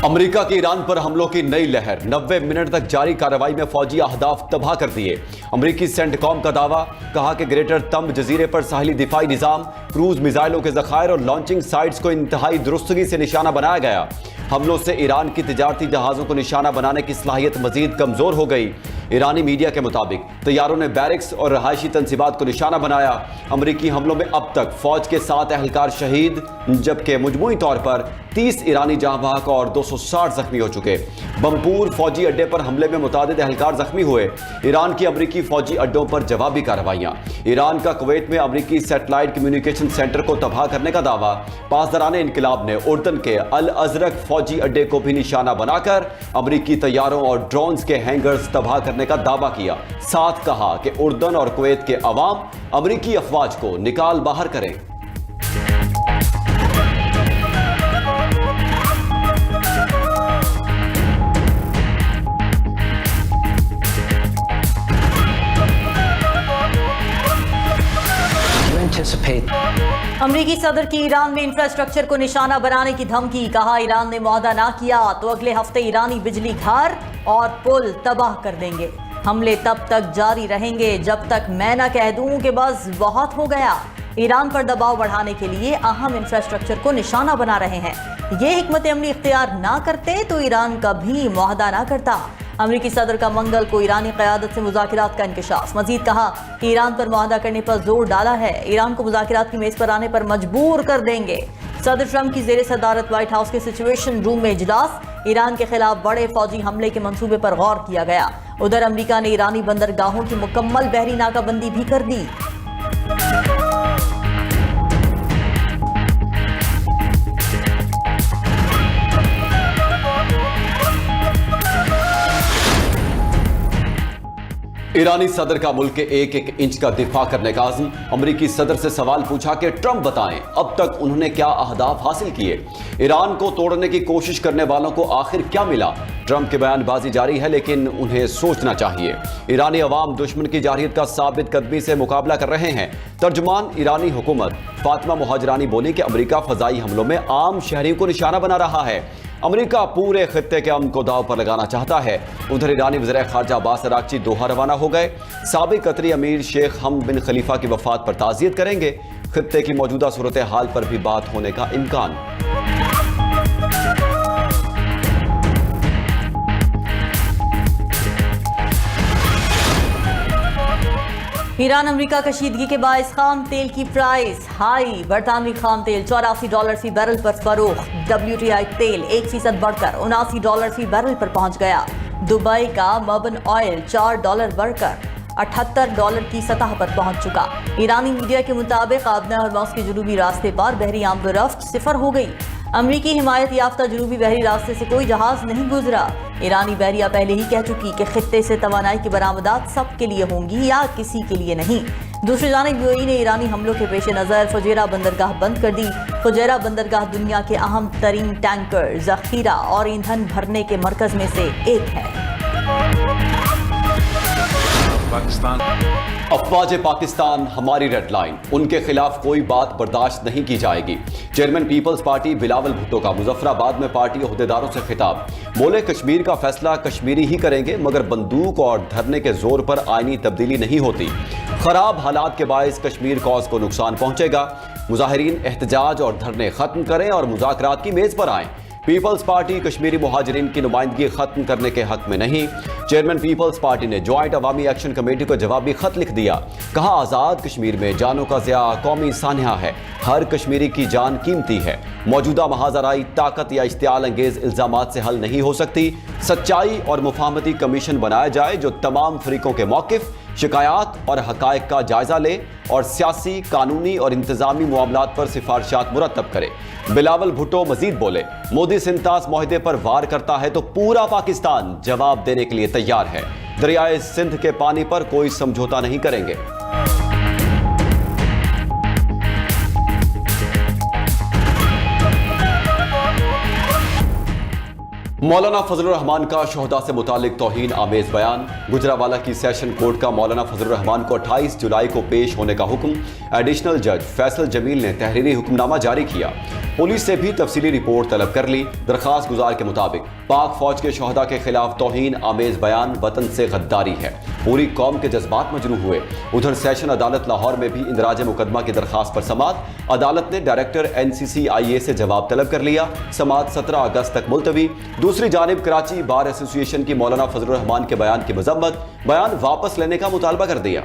America की Iran पर हमलों की नई लहर। 90 मिनट तक जारी कार्रवाई में फौजी अहदाफ तबाह कर दिए। अमेरिकी सेंटकॉम का दावा, कहा कि ग्रेटर तंब जजीरे पर साहिली दिफाई निजाम, क्रूज मिसाइलों के जखायर और लॉन्चिंग साइट्स को इंतहाई दुरुस्तगी से निशाना बनाया गया। हमलों से ईरान की तिजारती जहाज़ों को निशाना बनाने की सलाहियत मजीद कमजोर हो गई। ईरानी मीडिया के मुताबिक तैयारों ने बैरिक्स और रहायशी तंसीबात को निशाना बनाया। अमरीकी हमलों में अब तक फौज के 7 एहलकार शहीद, जबकि मजमूई तौर पर 30 ईरानी जहां बहक और 260 जख्मी हो चुके। बमपूर फौजी अड्डे पर हमले में मुतादिद एहलकार जख्मी हुए। ईरान की अमरीकी फौजी अड्डों पर जवाबी कार्रवाइयां। ईरान का कुवैत में अमरीकी सैटेलाइट कम्युनिकेशन सेंटर को तबाह करने का दावा। पासदाराने इनकलाब ने उर्दन के अल अजरक फौजी अड्डे को भी निशाना बनाकर अमरीकी तैयारों और ड्रोन्स के हैंगर्स तबाह करने का दावा किया। साथ कहा कि उर्दन और कुवैत के अवाम अमरीकी अफवाज को निकाल बाहर करें। अमरीकी सदर की ईरान में इंफ्रास्ट्रक्चर को निशाना बनाने की धमकी। कहा, ईरान ने मुआहदा ना किया तो अगले हफ्ते ईरानी बिजली घर और पुल तबाह कर देंगे। हमले तब तक जारी रहेंगे जब तक मैं ना कह दूं कि बस बहुत हो गया। ईरान पर दबाव बढ़ाने के लिए अहम इंफ्रास्ट्रक्चर को निशाना बना रहे हैं। ये हिकमत अमली इख्तियार ना करते तो ईरान कभी मुआहदा ना करता। अमरीकी सदर का मंगल को ईरानी क़यादत से मुज़ाकिरात का इंकशाफ। मजीद कहा कि ईरान पर मुआहदा करने पर जोर डाला है। ईरान को मुज़ाकिरात की मेज़ पर आने पर मजबूर कर देंगे। सदर ट्रंप की ज़ेरे सदारत व्हाइट हाउस के सिचुएशन रूम में इजलास। ईरान के खिलाफ बड़े फौजी हमले के मंसूबे पर गौर किया गया। उधर अमरीका ने ईरानी बंदरगाहों की मुकम्मल बहरी नाकाबंदी भी कर दी। ईरानी सदर का मुल्क के एक एक इंच का दिफा करने का आज़म। अमरीकी सदर से सवाल पूछा कि ट्रंप बताएं अब तक उन्होंने क्या अहदाफ हासिल किए। ईरान को तोड़ने की कोशिश करने वालों को आखिर क्या मिला। ट्रंप की बयानबाजी जारी है लेकिन उन्हें सोचना चाहिए। ईरानी अवाम दुश्मन की जारहियत का साबित कदमी से मुकाबला कर रहे हैं। तर्जुमान ईरानी हुकूमत फातिमा मुहाजिरानी बोली कि अमरीका फजाई हमलों में आम शहरियों को निशाना बना रहा है। अमरीका पूरे खित्ते के अमन को दाव पर लगाना चाहता है। उधर ईरानी वज़ीर ख़ारजा अब्बास अराग़ची दोहा रवाना हो गए। साबिक़ कतरी अमीर शेख हमद बिन खलीफा की वफ़ात पर ताज़ियत करेंगे। खित्ते की मौजूदा सूरत हाल पर भी बात होने का इम्कान। ईरान अमरीका कशीदगी के बायस खाम तेल की प्राइस हाई। बरतानवी खाम तेल $84 फी बैरल पर फरोख्त। WTI तेल 1% बढ़कर $79 फी बैरल पर पहुंच गया। दुबई का मर्बन ऑयल $4 बढ़कर $78 की सतह पर पहुंच चुका। ईरानी मीडिया के मुताबिक आबना हरमौज के जुनूबी रास्ते पर बहरी आमदोरफ्त 0 हो गई। अमरीकी हिमायत याफ्ता जुनूबी बहरी रास्ते से कोई जहाज नहीं गुजरा। ईरानी बहरिया पहले ही कह चुकी कि खित्ते से तवानाई की बरामदात सबके लिए होंगी या किसी के लिए नहीं। दूसरी जानिब यूएई ने ईरानी हमलों के पेश नज़र फुजैरा बंदरगाह बंद कर दी। फुजैरा बंदरगाह दुनिया के अहम तरीन टैंकर, जखीरा और ईंधन भरने के मरकज में से एक है। अफवाज पाकिस्तान हमारी रेड लाइन, उनके खिलाफ कोई बात बर्दाश्त नहीं की जाएगी। Chairman Peoples Party Bilawal Bhutto का मुजफ्फराबाद में पार्टी ओहदेदारों से खिताब। बोले, कश्मीर का फैसला कश्मीरी ही करेंगे मगर बंदूक और धरने के जोर पर आईनी तब्दीली नहीं होती। खराब हालात के बायस कश्मीर कॉज को नुकसान पहुंचेगा। मुजाहिरीन एहतजाज और धरने खत्म करें और मुज़ाकरात की मेज पर आएं। पीपल्स पार्टी कश्मीरी मुहाजिरीन की नुमाइंदगी खत्म करने के हक में नहीं। चेयरमैन पीपल्स पार्टी ने ज्वाइंट अवामी एक्शन कमेटी को जवाबी खत लिख दिया। कहा, आज़ाद कश्मीर में जानों का ज़िया कौमी सान्या है। हर कश्मीरी की जान कीमती है। मौजूदा महाजराई ताकत या इश्तियाल अंगेज इल्ज़ामात से हल नहीं हो सकती। सच्चाई और मुफाहमती कमीशन बनाया जाए जो तमाम फरीकों के मौक़िफ़, शिकायत और हक़ाइक़ का जायज़ा ले और सियासी, कानूनी और इंतज़ामी मामलात पर सिफारिशात मुरतब करे। बिलावल भुट्टो मजीद बोले, मोदी सिंतास मुआहदे पर वार करता है तो पूरा पाकिस्तान जवाब देने के लिए तैयार है। दरियाए सिंध के पानी पर कोई समझौता नहीं करेंगे। मौलाना फजलुर रहमान का शोहदा से मुतालिक तौहीन आमेज बयान। गुजरावाला की सेशन कोर्ट का मौलाना फजलुर रहमान को 28 जुलाई को पेश होने का हुक्म। एडिशनल जज फैसल जमील ने तहरीरी हुक्मनामा जारी किया। पुलिस से भी तफसीली रिपोर्ट तलब कर ली। दरखास्त गुजार के मुताबिक पाक फौज के शोहदा के खिलाफ तौहीन आमेज बयान वतन से गद्दारी है। पूरी कौम के जज्बात मजरूह हुए। उधर सेशन अदालत लाहौर में भी इंदराज मुकदमा की दरखास्त पर समाअत। अदालत ने डायरेक्टर NCCIA से जवाब तलब कर लिया। समाअत 17 अगस्त तक मुलतवी। दूसरी जानिब कराची बार एसोसिएशन की मौलाना फजलुर रहमान के बयान की मजम्मत, बयान वापस लेने का मुतालबा कर दिया।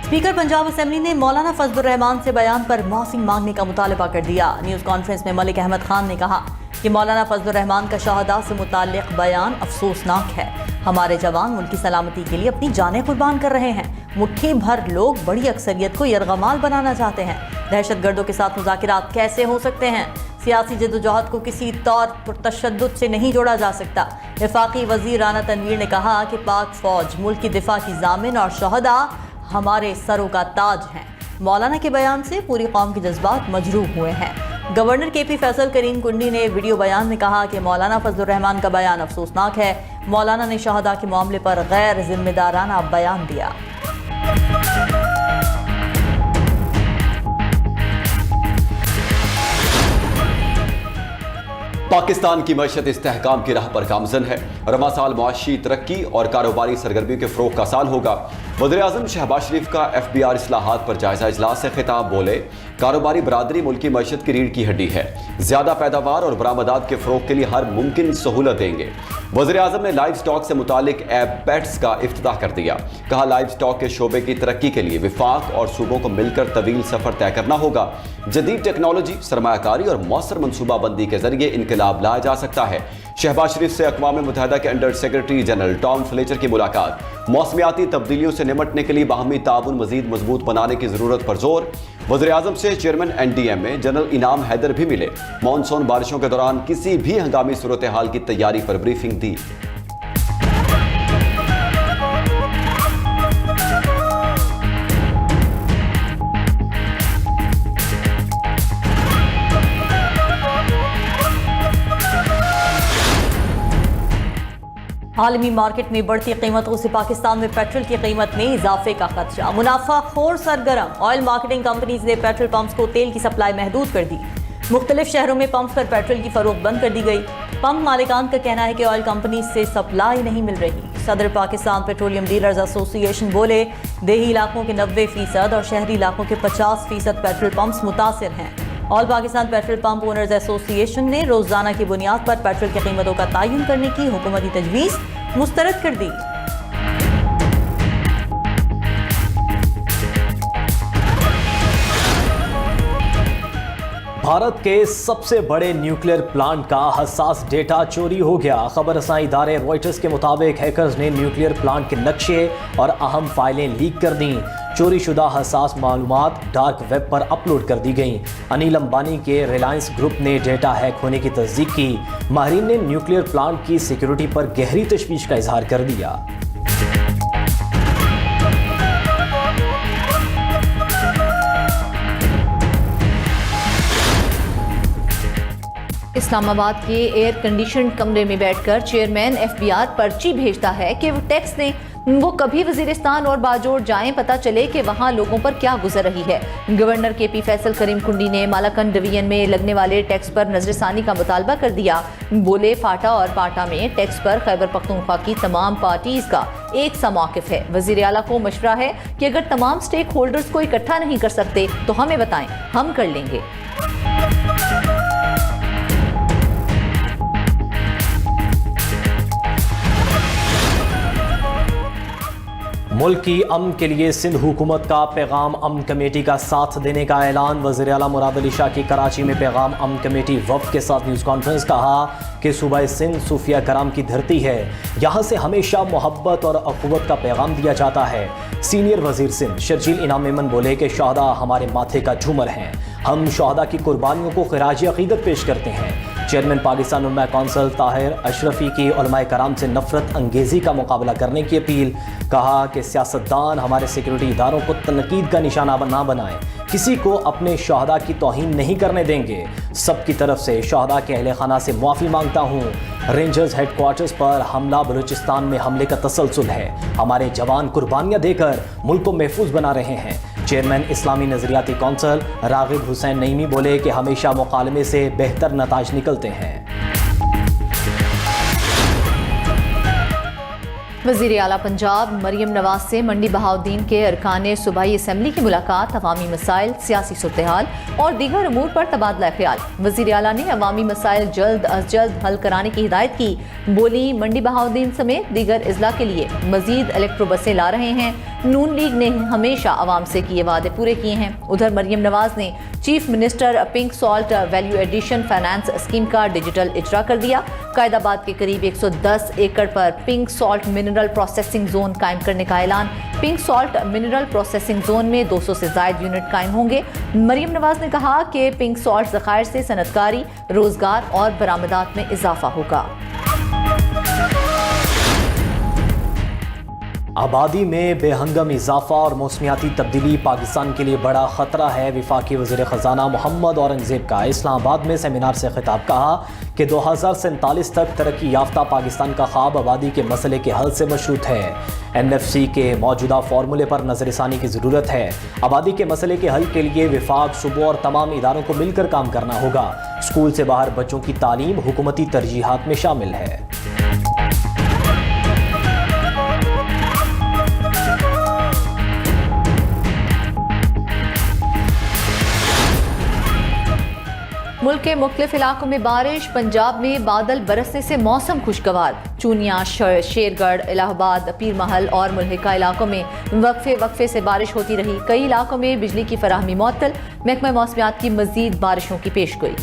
स्पीकर पंजाब असेंबली ने मौलाना फजलुर रहमान से बयान पर मौसी मांगने का मुतालबा कर दिया। न्यूज कॉन्फ्रेंस में मलिक अहमद खान ने कहा कि मौलाना फजलुर रहमान का शहदा से मुताल्लिक बयान अफसोसनाक है। हमारे जवान मुल्क की सलामती के लिए अपनी जानें कुर्बान कर रहे हैं। मुट्ठी भर लोग बड़ी अक्सरियत को यरगमाल बनाना चाहते हैं। दहशतगर्दों के साथ मुज़ाकिरात कैसे हो सकते हैं? सियासी जद्दोजहद को किसी तौर पर तशद्दुद से नहीं जोड़ा जा सकता। वफाकी वजीर राना तनवीर ने कहा कि पाक फौज मुल्क की दिफा की जामिन और शहदा हमारे सरों का ताज हैं। मौलाना के बयान से पूरी कौम के जज्बात मजरूह हुए हैं। गवर्नर KP फैसल करीम कुंडी ने वीडियो बयान में कहा कि मौलाना फजलुर रहमान का बयान अफसोसनाक है। मौलाना ने शहदा के मामले पर गैर जिम्मेदाराना बयान दिया। पाकिस्तान की मईशत इस्तेहकाम की राह पर गामजन है। रमा साल मुआशी तरक्की और कारोबारी सरगर्मियों के फ़रोग़ का साल होगा। वज़ीर-ए-आज़म शहबाज शरीफ का FBR इस्लाहात पर जायजा इजलास से खिताब। बोले, कारोबारी बरादरी मुल्क की मईशत की रीढ़ की हड्डी है। ज़्यादा पैदावार और बरामदात के फ़रोग़ के लिए हर मुमकिन सहूलत देंगे। वज़ीर-ए-आज़म ने लाइव स्टॉक से मुतालिक ऐप पेट्स का इफ्तिताह कर दिया। कहा, लाइव स्टॉक के शोबे की तरक्की के लिए विफाक और सूबों को मिलकर तवील सफ़र तय करना होगा। जदीद टेक्नोलॉजी, सरमायाकारी और मौसर मनसूबाबंदी के जरिए इनकलाब लाया जा सकता है। शहबाज शरीफ से अक़वाम मुत्तहिदा के under secretary general Tom Fletcher की मुलाकात। मौसमियाती तब्दीलियों से निमटने के लिए बाहमी ताउन मज़ीद मजबूत बनाने की ज़रूरत पर जोर। वज़ीर-ए-आज़म से चेयरमैन NDMA जनरल इनाम हैदर भी मिले। मानसून बारिशों के दौरान किसी भी हंगामी सूरत हाल की तैयारी पर ब्रीफिंग दी। आलमी मार्केट में बढ़ती कीमतों से पाकिस्तान में पेट्रोल की कीमत में इजाफे का खदशा। मुनाफाखोर सरगर्म। ऑयल मार्केटिंग कंपनीज ने पेट्रोल पंप्स को तेल की सप्लाई महदूद कर दी। मुख्तलिफ शहरों में पंप पर पेट्रोल की फरोख्त बंद कर दी गई। पंप मालिकान का कहना है कि ऑयल कंपनीज से सप्लाई नहीं मिल रही। सदर पाकिस्तान पेट्रोलियम डीलर्स एसोसिएशन बोले, देही इलाकों के 90% और शहरी इलाकों के 50% पेट्रोल पंप्स मुतासिर हैं। All Pakistan petrol pump owners association ने रोजाना की बुनियाद पर पेट्रोल की कीमतों का तयन करने की हुकूमती तजवीज़ मुस्तरद कर दी। भारत के सबसे बड़े न्यूक्लियर प्लांट का हसास डेटा चोरी हो गया। खबर रसाई इदारे रॉयटर्स के मुताबिक हैकर्स ने न्यूक्लियर प्लांट के नक्शे और अहम फाइलें लीक कर दी। चोरी शुदा हसास मालूमात डार्क वेब पर अपलोड कर दी गई। अनिल अंबानी के रिलायंस ग्रुप ने डेटा हैक होने की तस्दीक की। माहिरीन ने न्यूक्लियर प्लांट की सिक्योरिटी पर गहरी तशवीश का इजहार कर दिया। इस्लामाबाद के एयर कंडीशन कमरे में बैठकर चेयरमैन FBR पर्ची भेजता है कि वो टैक्स दें। वो कभी वजीरिस्तान और बाजोड़ जाएं, पता चले कि वहाँ लोगों पर क्या गुजर रही है। गवर्नर KP फैसल करीम कुंडी ने मालाकंड डिवीजन में लगने वाले टैक्स पर नजरसानी का मुतालबा कर दिया। बोले, फाटा और पाटा में टैक्स पर खैबर पख्तूनख्वा की तमाम पार्टीज का एक सा मौक़िफ़ है। वज़ीर आला को मशवरा है कि अगर तमाम स्टेक होल्डर्स को इकट्ठा नहीं कर सकते तो हमें बताएं, हम कर लेंगे। मुल्क की अमन के लिए सिंध हुकूमत का पैगाम अमन कमेटी का साथ देने का ऐलान। वज़ीर आला मुराद अली शाह की कराची में पैगाम अमन कमेटी वफ़द के साथ न्यूज़ कॉन्फ्रेंस। कहा कि सूबा सिंध सूफिया कराम की धरती है, यहाँ से हमेशा मोहब्बत और अख़ुवत का पैगाम दिया जाता है। सीनियर वज़ीर सिंध शर्जील इनाम मेमन बोले कि शहदा हमारे माथे का झूमर हैं। हम शहदा की कुर्बानियों को ख़िराज अक़ीदत पेश करते हैं। चेयरमैन पाकिस्तान उलमा कौंसिल ताहिर अशरफी की उलमाए कराम से नफरत अंगेजी का मुकाबला करने की अपील। कहा कि सियासतदान हमारे सिक्योरिटी इदारों को तनकीद का निशाना ना बनाएं, किसी को अपने शहदा की तौहीन नहीं करने देंगे। सबकी तरफ से शहदा के अहले खाना से माफ़ी मांगता हूँ। रेंजर्स हेडक्वार्टर्स पर हमला बलूचिस्तान में हमले का तसलसल है। हमारे जवान कुर्बानियाँ देकर मुल्क को महफूज बना रहे हैं। चेयरमैन इस्लामी नजरियाती कौंसिल रागिब हुसैन नईमी बोले कि हमेशा मुकालमे से बेहतर नताज निकलते हैं। वज़ीर आला पंजाब मरियम नवाज से मंडी बहाउद्दीन के अरकान सूबाई असम्बली की मुलाकात, अवामी मसाइल, सियासी सूरत-ए-हाल और दीगर अमूर पर तबादला ख्याल। वज़ीर आला ने अवामी मसाइल जल्द अज जल्द हल कराने की हिदायत की। बोली, मंडी बहाउद्दीन समेत दीगर अजला के लिए मजीद इलेक्ट्रो बसें ला रहे हैं। नून लीग ने हमेशा अवाम से किए वादे पूरे किए हैं। उधर मरियम नवाज ने chief minister pink salt value addition finance scheme का डिजिटल इजरा कर दिया। कायदाबाद के करीब 110 एकड़ पर pink salt mineral processing zone कायम करने का ऐलान। Pink salt mineral processing zone में 200 से ज्यादा यूनिट कायम होंगे। मरियम नवाज ने कहा कि पिंक सॉल्ट ज़खायर से सनतकारी, रोजगार और बरामदात में इजाफा होगा। आबादी में बेहंगम इजाफा और मौसमियाती तब्दीली पाकिस्तान के लिए बड़ा ख़तरा है। वफाकी वज़ीर ख़जाना मोहम्मद औरंगज़ेब का इस्लामाबाद में सेमिनार से खिताब। कहा कि 2047 तक तरक्की याफ्ता पाकिस्तान का ख्वाब आबादी के मसले के हल से मशरूत है। NFC के मौजूदा फार्मूले पर नज़रसानी की ज़रूरत है। आबादी के मसले के हल के लिए विफाक, सूबों और तमाम इदारों को मिलकर काम करना होगा। स्कूल से बाहर बच्चों की तालीम हुकूमती तरजीहात में शामिल है। मुल्क के मुख्तलिफ इलाकों में बारिश, पंजाब में बादल बरसने से मौसम खुशगवार। चूनिया, शेरगढ़, इलाहाबाद, पीर महल और मुल्हिका इलाकों में वक्फे से बारिश होती रही। कई इलाकों में बिजली की फराहमी मुअत्तल। महकमा मौसमियात की मजीद बारिशों की पेशगोई।